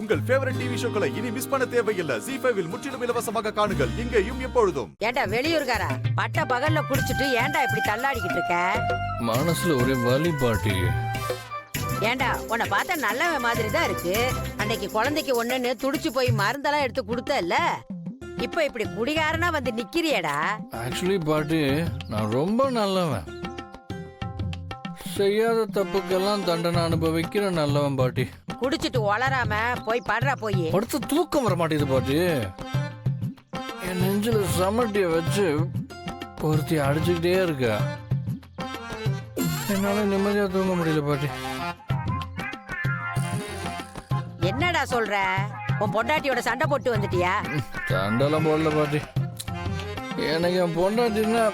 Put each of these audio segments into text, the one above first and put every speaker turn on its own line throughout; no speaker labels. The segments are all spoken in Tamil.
உங்கள் ஃபேவரட் டிவி ஷோக்களை இனி மிஸ் பண்ண தேவையில்லை. ZEE5 இல் முற்றிலும் இலவசமாக காணுங்கள். இங்கேயும் எப்பொழுதும்.
ஏண்டா வெளியூர்காரா பட்ட பகல்ல குடிச்சிட்டு ஏண்டா இப்படி தள்ளாடிக்கிட்டு இருக்க?
மனசுல ஒரே வலி பாட்டி.
ஏண்டா உன்னை பார்த்தா நல்லவன் மாதிரி தான் இருக்கு. அன்னைக்கு குழந்தைக்கு ஒண்ணுன்னு துடிச்சு போய் மருந்தெல்லாம் எடுத்து கொடுத்தல்ல, இப்ப இப்படி குடிகாரனா வந்து நிக்கிறியடா.
ஆக்சுவலி பாட்டி நான் ரொம்ப நல்லவன். செய்யாத தப்புக்கெல்லாம் தண்டனை அனுபவிக்கிற நல்லவன் பாட்டி.
குடிச்சிட்டு ஒளராம போய் படுறா போய்.
படுத்து தூக்கம் வர மாட்டேங்குது பாட்டி. என் நெஞ்சில சமட்டிய வச்சு ஒருத்தி அடிச்சுக்கிட்டே இருக்க. என்னால நிம்மதியா தூங்க முடியல பாட்டி.
என்னடா சொல்ற? உன் பொண்டாட்டியோட சண்டை போட்டு வந்துட்டியா?
சண்டெல்லாம் போடல பாட்டி. எனக்கு என் பொண்டாட்டின்னா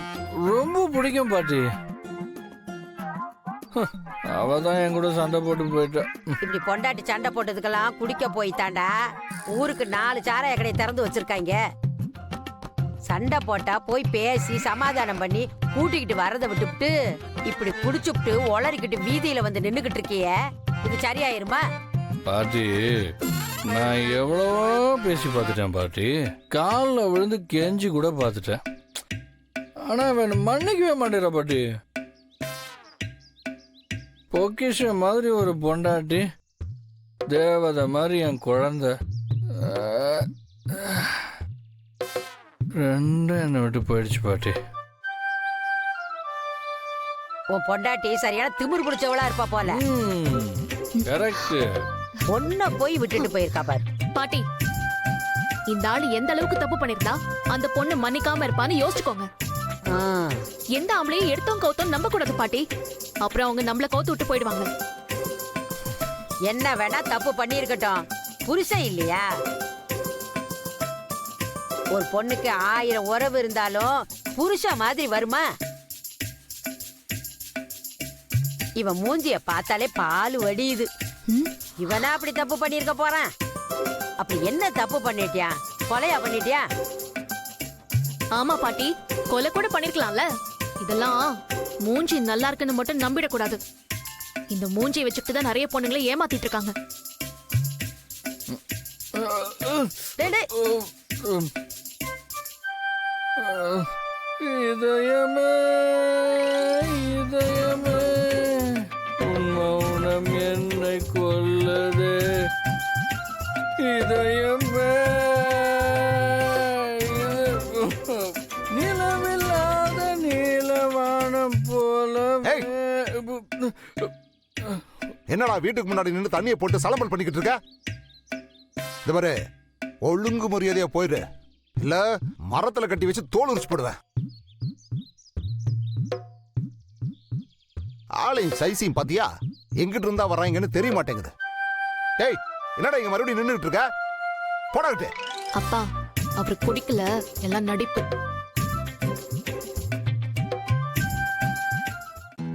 ரொம்ப பிடிக்கும் பாட்டி. அவதான் என் கூட சண்டை போட்டு போயிட்டா.
இப்படி பொண்டாட்டி சண்டை போட்டதுக்கெல்லாம் குடிக்க போய் தாண்டா ஊருக்கு 4 சாராய கடையை திறந்து வச்சிருக்காங்க. சண்டை போட்டா போய் பேசி சமாதானம் பண்ணி கூட்டிக்கிட்டு வரதை விட்டுவிட்டு இப்படி குடிச்சுட்டு ஒளறிக்கிட்டு வீதியில வந்து நின்னுகிட்டு இருக்கிய, இது சரியாயிருமா?
பாட்டி நான் எவ்வளவோ பேசி பார்த்துட்டேன் பாட்டி. காலில் விழுந்து கெஞ்சி கூட பார்த்துட்டேன். ஆனா அவன் மன்னிக்கவே மாட்டேறா பாட்டி. பொக்கிஷம் மாதிரி ஒரு பொண்டாட்டி, தேவதை மாதிரி என் குழந்தை, ரெண்டும் என்னை விட்டு போயிடுச்சு பாட்டி.
உன் பொண்டாட்டி சரியான திமிரு பிடிச்சவளா இருப்பா போல.
கரெக்ட்.
பொண்ண போய் விட்டுட்டு போயிருக்கா பாரு.
பாட்டி, இந்த ஆளு எந்த அளவுக்கு தப்பு பண்ணிருந்தா அந்த பொண்ணு மன்னிக்காம இருப்பான்னு யோசிச்சுக்கோங்க. எந்த ஆம்பளையும் எடுத்தோம் கவுத்தோம் நம்ப கூடாது பாட்டி. அப்புறம் அவங்க நம்மள கவுத்து விட்டு போயிடுவாங்க.
என்ன வேணா தப்பு பண்ணிருக்கட்டும், புருஷன் இல்லையா? ஒரு பொண்ணுக்கு 1000 உறவு இருந்தாலும் புருஷன் மாதிரி வருமா? இவன் மூஞ்சிய பார்த்தாலே பால் வடியுது. இவனா அப்படி தப்பு பண்ணிருக்க போறான்? அப்படி என்ன தப்பு பண்ணிட்டியா? கொலையா பண்ணிட்டியா?
ஆமா பாட்டி, கொலை கூட பண்ணிருக்கலாம்ல. இதெல்லாம் மூஞ்சி நல்லா இருக்குன்னு மட்டும் நம்பிடக்கூடாது. இந்த மூஞ்சியை வச்சுட்டு தான் நிறைய பொண்ணுங்களை ஏமாத்திட்டு இருக்காங்க.
இதயமே இதயமே உன் மௌனம் என்னை கொல்லதே. இதயமே நிலவில்லாத நீலவானம் போல.
என்னடா வீட்டுக்கு முன்னாடி நின்று தண்ணியை போட்டு சலம்பல் பண்ணிக்கிட்டு இருக்க? இந்த பாரு, ஒழுங்கு மரியாதையா போயிரு, இல்ல மரத்துல கட்டி வச்சு தோல் உரிச்சு போடுவேன். ஆளையும் சைஸையும் பாத்தியா? எங்கிட்டு இருந்தா வர்றாங்கன்னு தெரிய மாட்டேங்குது. ஏய், என்னடா இங்க மறுபடியும் நின்னுட்டு இருக்க? போடாவிட்டு.
அப்பா, அவரு குடிக்கல, எல்லாம் நடிப்பு.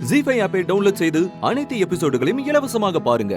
ZEE5 ஆப்பை டவுன்லோட் செய்து அனைத்து எபிசோடுகளையும் இலவசமாக பாருங்க.